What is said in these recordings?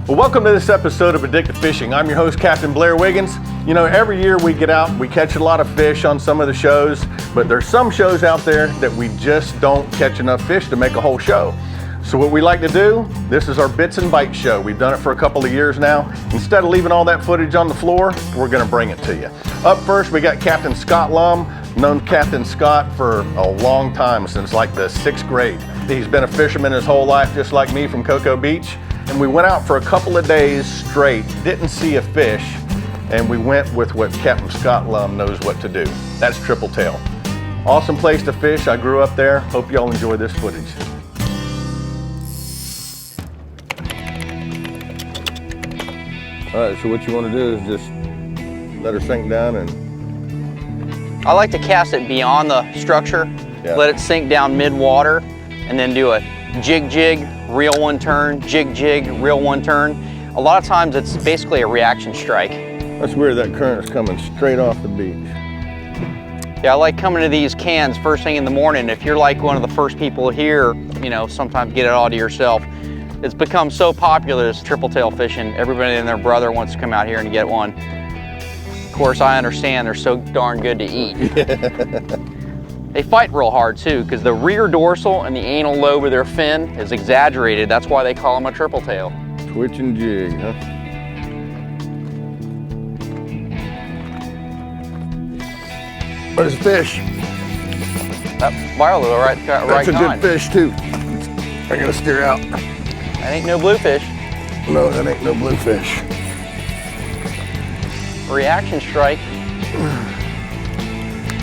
Well, welcome to this episode of Addictive Fishing. I'm your host, Capt Blair Wiggins. You know, every year we get out, we catch a lot of fish on some of the shows, but there's some shows out there that we just don't catch enough fish to make a whole show. So what we like to do, this is our Bits and Bites show. We've done it for a couple of years now. Instead of leaving all that footage on the floor, we're gonna bring it to you. Up first, we got Captain Scott Lum. Known Captain Scott for a long time, since like the 6th grade. He's been a fisherman his whole life, just like me, from Cocoa Beach. And we went out for a couple of days straight, didn't see a fish, and we went with what Captain Scott Lum knows what to do. That's Tripletail. Awesome place to fish. I grew up there. Hope y'all enjoy this footage. All right, so what you want to do is just let her sink down and... I like to cast it beyond the structure, let it sink down mid-water, and then do a jig, reel one turn, jig, reel one turn. A lot of times it's basically a reaction strike. That's weird, that current's coming straight off the beach. Yeah, I like coming to these cans first thing in the morning. If you're like one of the first people here, you know, sometimes get it all to yourself. It's become so popular, this tripletail fishing. Everybody and their brother wants to come out here and get one. Of course, I understand they're so darn good to eat. They fight real hard too, because the rear dorsal and the anal lobe of their fin is exaggerated. That's why they call them a tripletail. Twitch and jig, huh? There's a fish. That barlow right That's a on. good fish too. I gotta steer out. That ain't no bluefish. No, that ain't no bluefish. Reaction strike.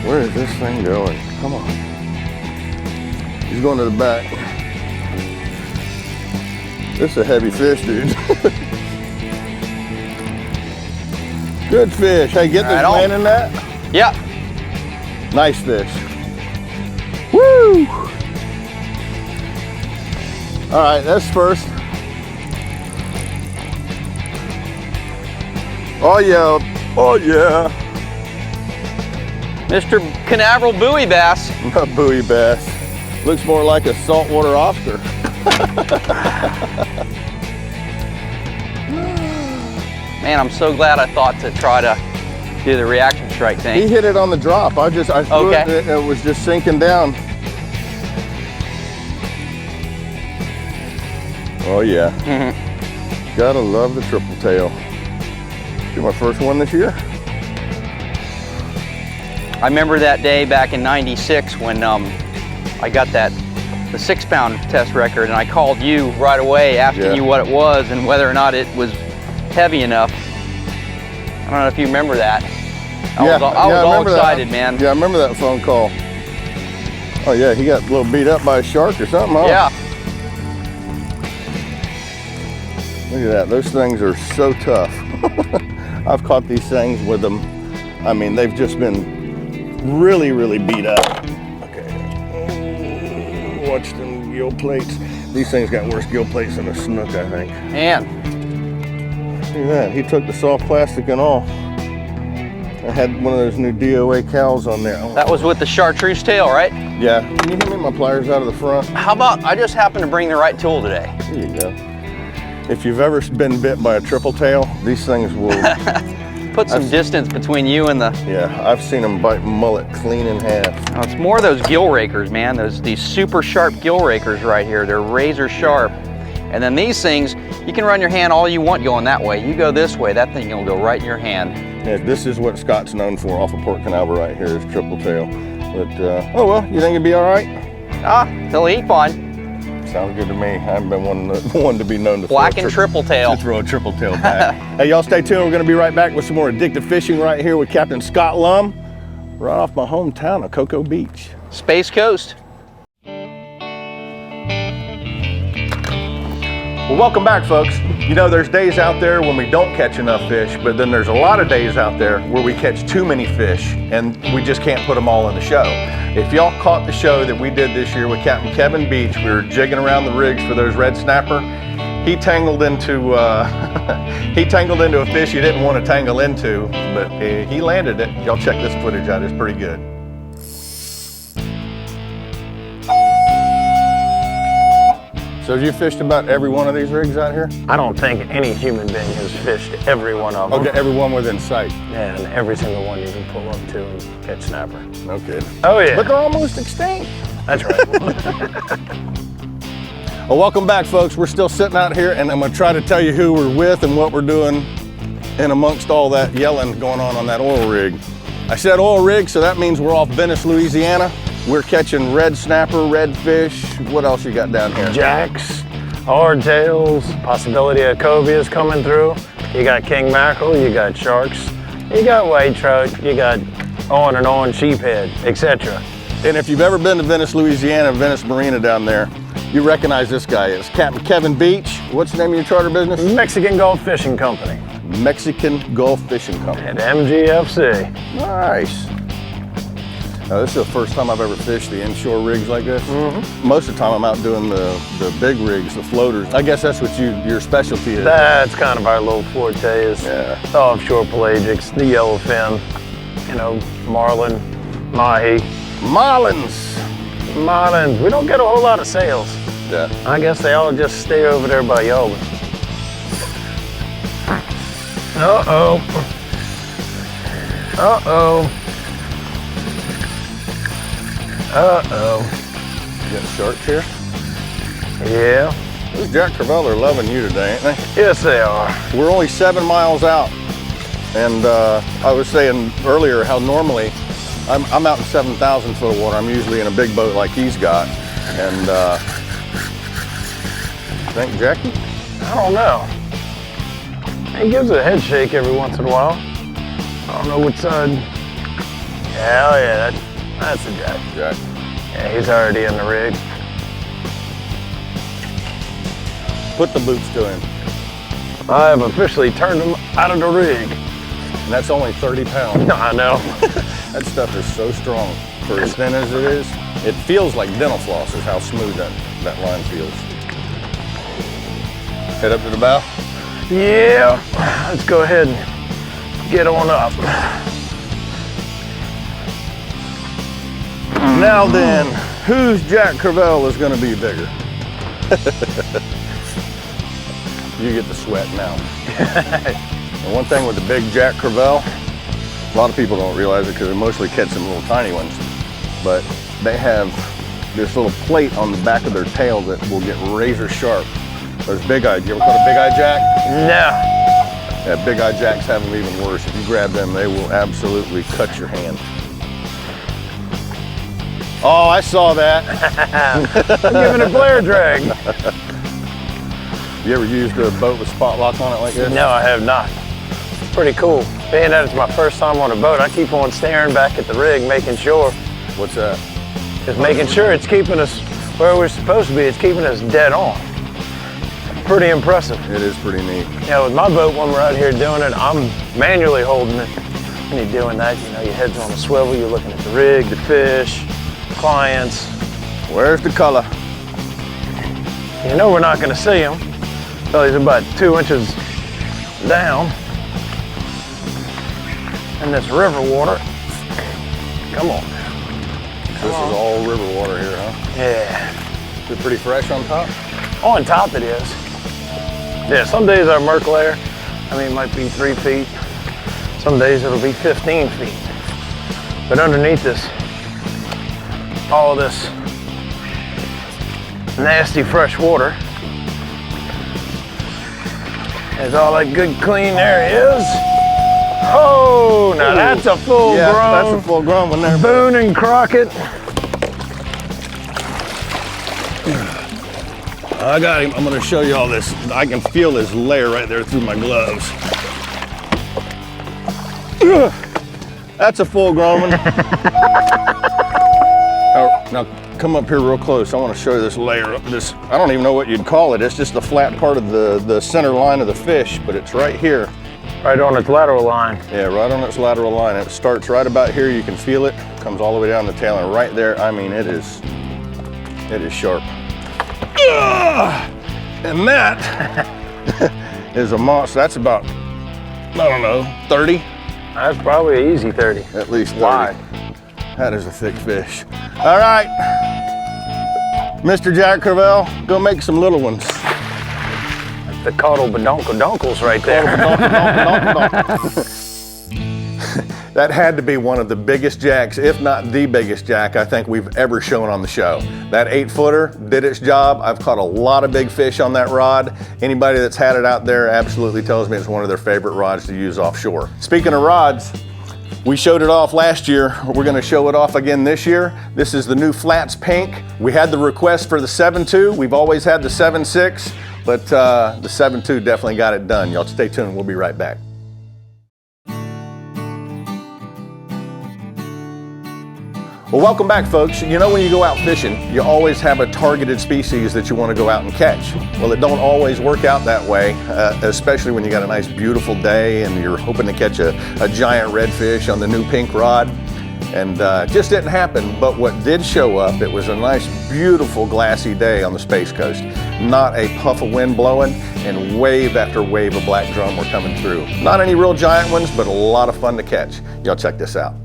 Where is this thing going? Come on. He's going to the back. This is a heavy fish, dude. Good fish. Hey, get this land in that? Yep. Nice fish. Woo! All right, that's first. Oh yeah, oh yeah. Mr. Canaveral buoy bass. Not buoy bass. Looks more like a saltwater Oscar. Man, I'm so glad I thought to try to do the reaction strike thing. He hit it on the drop. I threw it, it was just sinking down. Oh yeah. Gotta love the tripletail. You're my first one this year. I remember that day back in '96 when I got the 6-pound test record, and I called you right away asking you what it was and whether or not it was heavy enough. I don't know if you remember that. I was all excited, man. Yeah, I remember that phone call. Oh yeah, he got a little beat up by a shark or something, huh? Yeah. Look at that, those things are so tough. I've caught these things with them. I mean, they've just been really, really beat up. Okay, watch them gill plates. These things got worse gill plates than a snook, I think. Man. Look at that, he took the soft plastic and all. I had one of those new DOA cows on there. That was with the chartreuse tail, right? Yeah, can you hand me my pliers out of the front? How about, I just happened to bring the right tool today. There you go. If you've ever been bit by a tripletail, these things will... Put some distance between you and the... Yeah, I've seen them bite mullet clean in half. Oh, it's more of those gill rakers, man. These super sharp gill rakers right here. They're razor sharp. And then these things, you can run your hand all you want going that way. You go this way, that thing will go right in your hand. Yeah, this is what Scott's known for off of Port Canaveral right here is tripletail. But, oh well, you think it'd be all right? Ah, he'll eat fine. Sounds good to me. I haven't been one to be known to black and tripletail. To throw a tripletail back. Hey, y'all stay tuned. We're going to be right back with some more addictive fishing right here with Captain Scott Lum, right off my hometown of Cocoa Beach. Space Coast. Well, welcome back, folks. You know, there's days out there when we don't catch enough fish, but then there's a lot of days out there where we catch too many fish and we just can't put them all in the show. If y'all caught the show that we did this year with Captain Kevin Beach, we were jigging around the rigs for those red snapper. He tangled into a fish he didn't want to tangle into, but he landed it. Y'all check this footage out, it's pretty good. So have you fished about every one of these rigs out here? I don't think any human being has fished every one of them. Okay, every one within sight. And every single one you can pull up to and catch snapper. No kidding. Oh yeah. But they're almost extinct. That's right. Well, welcome back, folks. We're still sitting out here, and I'm gonna try to tell you who we're with and what we're doing in amongst all that yelling going on that oil rig. I said oil rig, so that means we're off Venice, Louisiana. We're catching red snapper, redfish. What else you got down here? Jacks, hardtails, possibility of cobias coming through. You got king mackerel, you got sharks, you got white trout, you got on and on sheephead, etc. And if you've ever been to Venice, Louisiana, Venice Marina down there, you recognize this guy. It's Captain Kevin Beach. What's the name of your charter business? Mexican Gulf Fishing Company. Mexican Gulf Fishing Company. At MGFC. Nice. Now, this is the first time I've ever fished the inshore rigs like this. Most of the time I'm out doing the big rigs, the floaters. I guess that's what your specialty is. That's kind of our little forte is Yeah. the offshore pelagics, the yellowfin, you know, marlin, mahi. Marlins. Marlins, we don't get a whole lot of sales. Yeah. I guess they all just stay over there by Yoba. Uh-oh. Uh-oh. Uh-oh. You got sharks here? Yeah. Those Jack Crevalle are loving you today, ain't they? Yes, they are. We're only 7 miles out. And I was saying earlier how normally I'm out in 7,000 foot of water. I'm usually in a big boat like he's got. And think Jackie? I don't know. He gives it a head shake every once in a while. I don't know which side. Hell yeah, that's a Jack. Jack. Yeah, he's already in the rig. Put the boots to him. I have officially turned him out of the rig. And that's only 30 pounds. I know. That stuff is so strong. For as thin as it is, it feels like dental floss is how smooth that line feels. Head up to the bow. Yeah, let's go ahead and get on up. Now then, whose Jack Crevalle is gonna be bigger? You get the sweat now. And one thing with the big Jack Crevalle, a lot of people don't realize it because they mostly catch some little tiny ones, but they have this little plate on the back of their tail that will get razor sharp. Those big-eyed, you ever caught a big-eyed Jack? No. Yeah, big-eyed Jacks have them even worse. If you grab them, they will absolutely cut your hand. Oh, I saw that. I'm giving it Blair drag. You ever used a boat with spot lock on it like this? No, I have not. It's pretty cool. Being that it's my first time on a boat, I keep on staring back at the rig, making sure. What's that? Just making sure it's keeping us where we're supposed to be. It's keeping us dead on. Pretty impressive. It is pretty neat. Yeah, with my boat, when we're out here doing it, I'm manually holding it. When you're doing that, you know, your head's on a swivel, you're looking at the rig, the fish, clients. Where's the color? You know we're not gonna see him until he's about 2 inches down in this river water. Come on. This is all river water here, huh? Yeah. Is it pretty fresh on top? On top it is. Yeah, some days our murk layer, might be 3 feet. Some days it'll be 15 feet. But underneath this, all this nasty fresh water is all that good clean there is. Oh, now that's a full Yeah, grown. that's a full grown one there. Boone and Crockett. I got him. I'm gonna show you all this. I can feel this layer right there through my gloves. Ugh. That's a full grown one. Now come up here real close. I want to show you this layer. This, I don't even know what you'd call it. It's just the flat part of the center line of the fish, but it's right here. Right on its lateral line. Yeah, right on its lateral line. It starts right about here. You can feel it. Comes all the way down the tail, and right there, it is sharp. And that is a monster. That's about, I don't know, 30? That's probably an easy 30. At least 30. Wide. That is a thick fish. All right. Mr. Jack Canaveral, go make some little ones. The caudal badonkle-donkles right there. That had to be one of the biggest jacks, if not the biggest jack I think we've ever shown on the show. That 8-footer did its job. I've caught a lot of big fish on that rod. Anybody that's had it out there absolutely tells me it's one of their favorite rods to use offshore. Speaking of rods, we showed it off last year. We're gonna show it off again this year. This is the new Flats Pink. We had the request for the 7.2. We've always had the 7.6, but the 7.2 definitely got it done. Y'all stay tuned, we'll be right back. Well, welcome back, folks. You know, when you go out fishing, you always have a targeted species that you want to go out and catch. Well, it don't always work out that way, especially when you got a nice, beautiful day and you're hoping to catch a giant redfish on the new pink rod. And just didn't happen, but what did show up, it was a nice, beautiful, glassy day on the Space Coast. Not a puff of wind blowing, and wave after wave of black drum were coming through. Not any real giant ones, but a lot of fun to catch. Y'all check this out.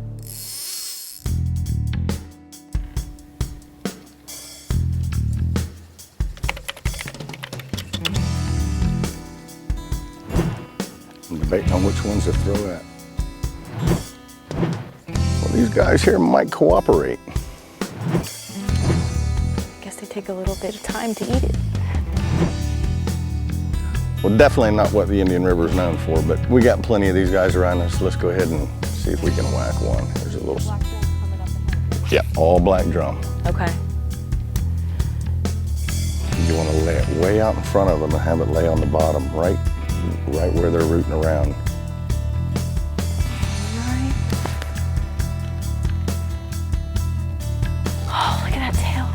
I'm debating on which ones to throw at. Well, these guys here might cooperate. Guess they take a little bit of time to eat it. Well, definitely not what the Indian River is known for, but we got plenty of these guys around us. Let's go ahead and see if we can whack one. There's a little. Black drum coming up ahead. Yeah, all black drum. Okay. You want to lay it way out in front of them and have it lay on the bottom, right where they're rooting around. Alright. Oh, look at that tail.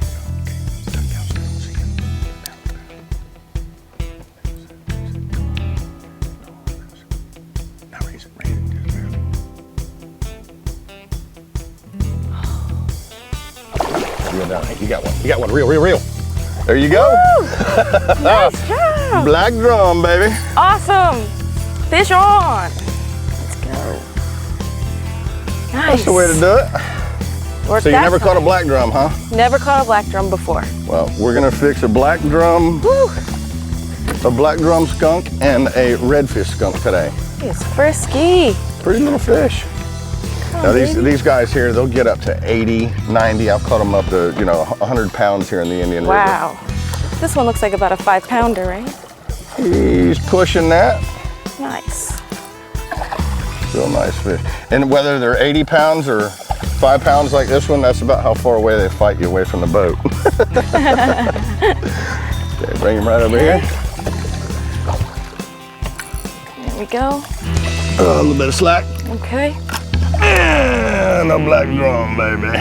Now raise it, raise it. You got one. You got one. Reel. There you go. Nice job. Black drum, baby. Awesome. Fish on. Let's go. Nice. That's the way to do it. Worked So you that never caught a time. black drum, huh? Never caught a black drum before. Well, we're gonna fix a black drum, Woo. a black drum skunk, and a redfish skunk today. He's frisky. Pretty little fish. Come Now on, baby. these guys here, they'll get up to 80, 90. I've caught them up to, 100 pounds here in the Indian River. Wow. This one looks like about a 5-pounder, right? He's pushing that. Nice. Real nice fish. And whether they're 80 pounds or 5 pounds like this one, that's about how far away they fight you away from the boat. Okay, bring him right over here. There we go. A little bit of slack. Okay. And a black drum, baby.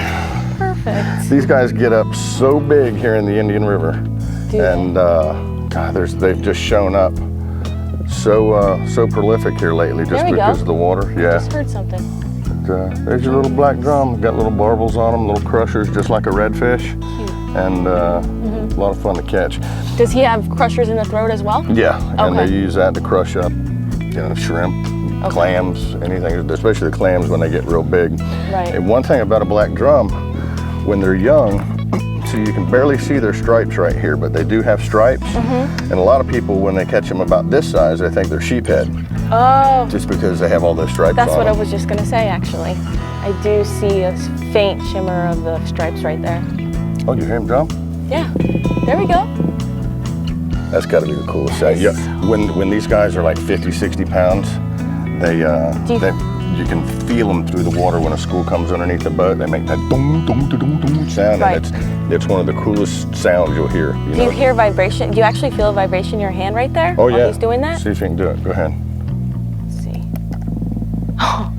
Perfect. These guys get up so big here in the Indian River. Do they? And God, they've just shown up so prolific here lately, just There we because go. of the water. I Yeah. just heard something. There's your little black drum. Got little barbels on them, little crushers, just like a redfish, Cute. and a lot of fun to catch. Does he have crushers in the throat as well? Yeah, and Okay. they use that to crush up, shrimp, Okay. clams, anything, especially the clams when they get real big. Right. And one thing about a black drum, when they're young, so you can barely see their stripes right here, but they do have stripes. And a lot of people, when they catch them about this size, they think they're sheephead, Oh, just because they have all those stripes that's on what I them. was just gonna say, actually. I do see a faint shimmer of the stripes right there. Oh, you hear him drum? Yeah, there we go. That's got to be the coolest sound. Yeah, when these guys are like 50, 60 pounds, you can feel them through the water when a school comes underneath the boat. They make that dong, dong, dong, dong sound, Right. and it's one of the coolest sounds you'll hear. Do you hear vibration? Do you actually feel a vibration in your hand right there? Oh while yeah. he's doing that? See if you can do it. Go ahead. Let's see. Oh,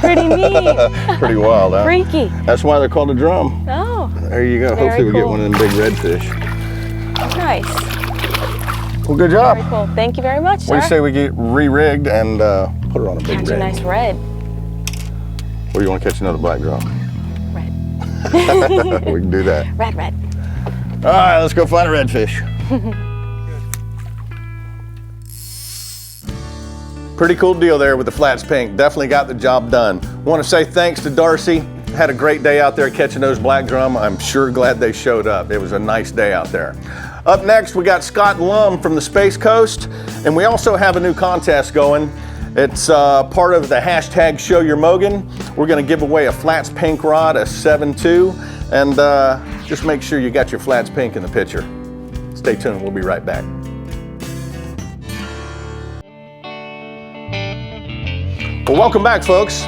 pretty neat. Pretty wild, huh? Freaky. That's why they're called a drum. Oh, There you go. Very Hopefully we get cool. one of them big redfish. nice. Well, good job. Very cool. Thank you very much, sir. What do you say we get re-rigged and put it on a big Catch a rig? nice red. Or you want to catch another black drum? Red. We can do that. Red. All right, let's go find a redfish. Pretty cool deal there with the Flats Pink. Definitely got the job done. Want to say thanks to Darcy had a great day out there catching those black drum. I'm sure glad they showed up. It was a nice day out there. Up next, we got Scott Lum from the Space Coast, and we also have a new contest going. It's part of the hashtag Show Your Mogan. We're gonna give away a flats pink rod, a 7.2, and just make sure you got your flats pink in the picture. Stay tuned, we'll be right back. Well, welcome back, folks.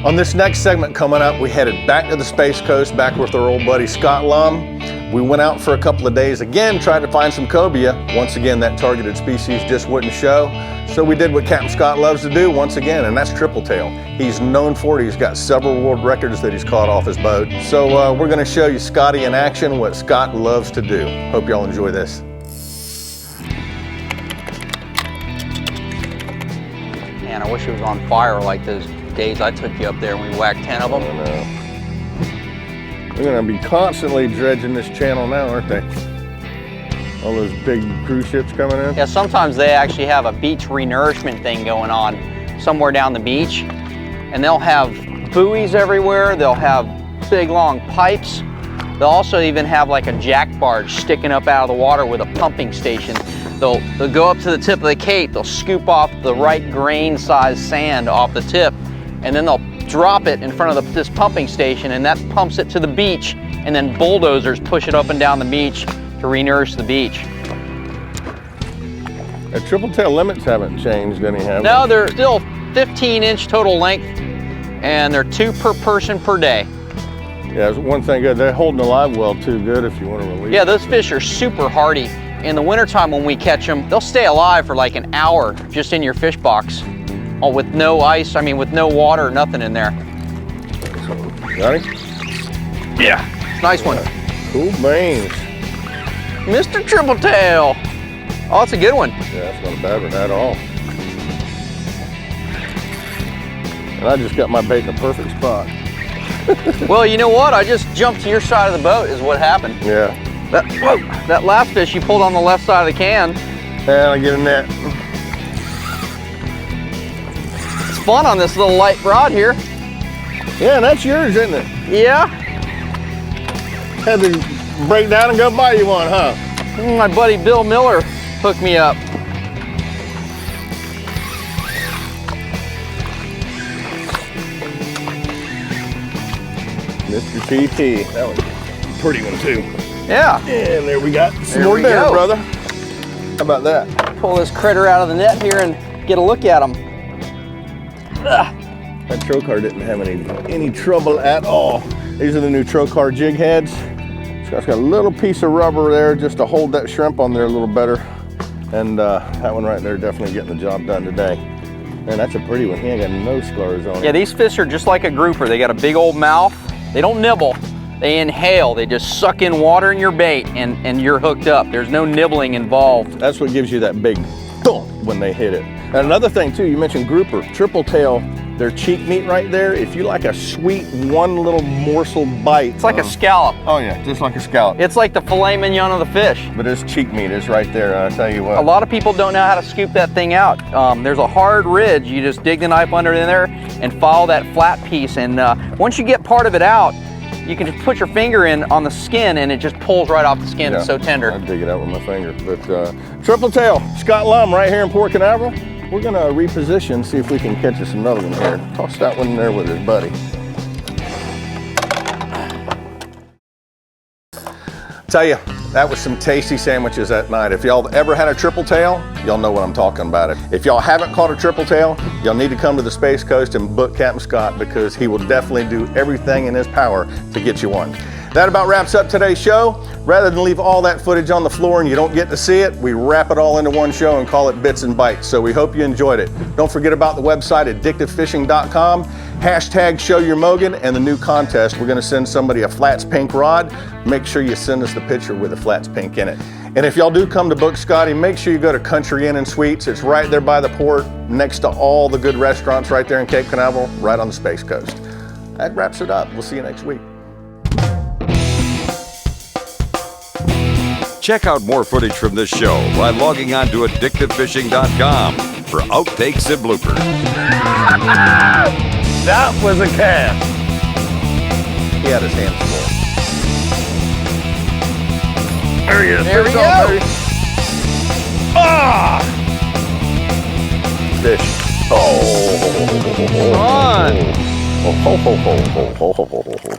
On this next segment coming up, we headed back to the Space Coast, back with our old buddy Scott Lum. We went out for a couple of days again, tried to find some cobia. Once again, that targeted species just wouldn't show. So we did what Captain Scott loves to do once again, and that's tripletail. He's known for it. He's got several world records that he's caught off his boat. So we're gonna show you Scotty in action, what Scott loves to do. Hope y'all enjoy this. Man, I wish it was on fire like those days I took you up there when we whacked 10 of them. I know. We're gonna be constantly dredging this channel now, aren't they? All those big cruise ships coming in. Yeah, sometimes they actually have a beach renourishment thing going on somewhere down the beach, and they'll have buoys everywhere. They'll have big long pipes. They'll also even have like a jack barge sticking up out of the water with a pumping station. They'll go up to the tip of the cape. They'll scoop off the right grain size sand off the tip, and then they'll drop it in front of this pumping station, and that pumps it to the beach, and then bulldozers push it up and down the beach to renourish the beach. The tripletail limits haven't changed any, have No, they're still 15-inch total length, and they're 2 per person per day. Yeah, that's one thing good. They're holding the live well too good if you want to release. Yeah, those fish are super hardy. In the wintertime when we catch them, they'll stay alive for like an hour just in your fish box. Oh, with no ice, I mean with no water, nothing in there. Got him? Yeah. Nice one. Cool beans. Mr. Tripletail. Oh, that's a good one. Yeah, that's not a bad one at all. And I just got my bait in the perfect spot. Well, you know what? I just jumped to your side of the boat is what happened. Yeah. That last fish you pulled on the left side of the can. And I get a net. It's fun on this little light rod here. Yeah, that's yours, isn't it? Yeah. Had to break down and go buy you one, huh? My buddy Bill Miller hooked me up. Mr. TT. That was a pretty one too. Yeah. And there we got some There more we dinner, go. brother. How about that? Pull this critter out of the net here and get a look at him. That trocar didn't have any trouble at all. These are the new trocar jig heads. It's got a little piece of rubber there just to hold that shrimp on there a little better. And that one right there definitely getting the job done today. Man, that's a pretty one. He ain't got no scars on it. Yeah, these fish are just like a grouper. They got a big old mouth. They don't nibble. They inhale. They just suck in water in your bait and you're hooked up. There's no nibbling involved. That's what gives you that big thump when they hit it. And another thing too, you mentioned grouper, tripletail, their cheek meat right there. If you like a sweet one little morsel bite. It's like a scallop. Oh yeah, just like a scallop. It's like the filet mignon of the fish. But it's cheek meat, it's right there, I'll tell you what. A lot of people don't know how to scoop that thing out. There's a hard ridge. You just dig the knife under in there and follow that flat piece. And once you get part of it out, you can just put your finger in on the skin and it just pulls right off the skin. Yeah, it's so tender. I dig it out with my finger. But tripletail, Scott Lum right here in Port Canaveral. We're gonna reposition, see if we can catch us another one here. Toss that one in there with his buddy. Tell you, that was some tasty sandwiches that night. If y'all ever had a tripletail, y'all know what I'm talking about. If y'all haven't caught a tripletail, y'all need to come to the Space Coast and book Captain Scott because he will definitely do everything in his power to get you one. That about wraps up today's show. Rather than leave all that footage on the floor and you don't get to see it, we wrap it all into one show and call it Bits and Bites. So we hope you enjoyed it. Don't forget about the website addictivefishing.com, hashtag Show Your Mogan, and the new contest. We're gonna send somebody a flats pink rod. Make sure you send us the picture with the flats pink in it. And if y'all do come to book Scotty, make sure you go to Country Inn and Suites. It's right there by the port, next to all the good restaurants right there in Cape Canaveral, right on the Space Coast. That wraps it up. We'll see you next week. Check out more footage from this show by logging on to addictivefishing.com for outtakes and bloopers. That was a cast. He had his hands full. There he is. There we Fish on, go. baby. Ah! Fish. Oh. Fun. Oh, ho, ho, ho, ho, ho, ho, ho, ho.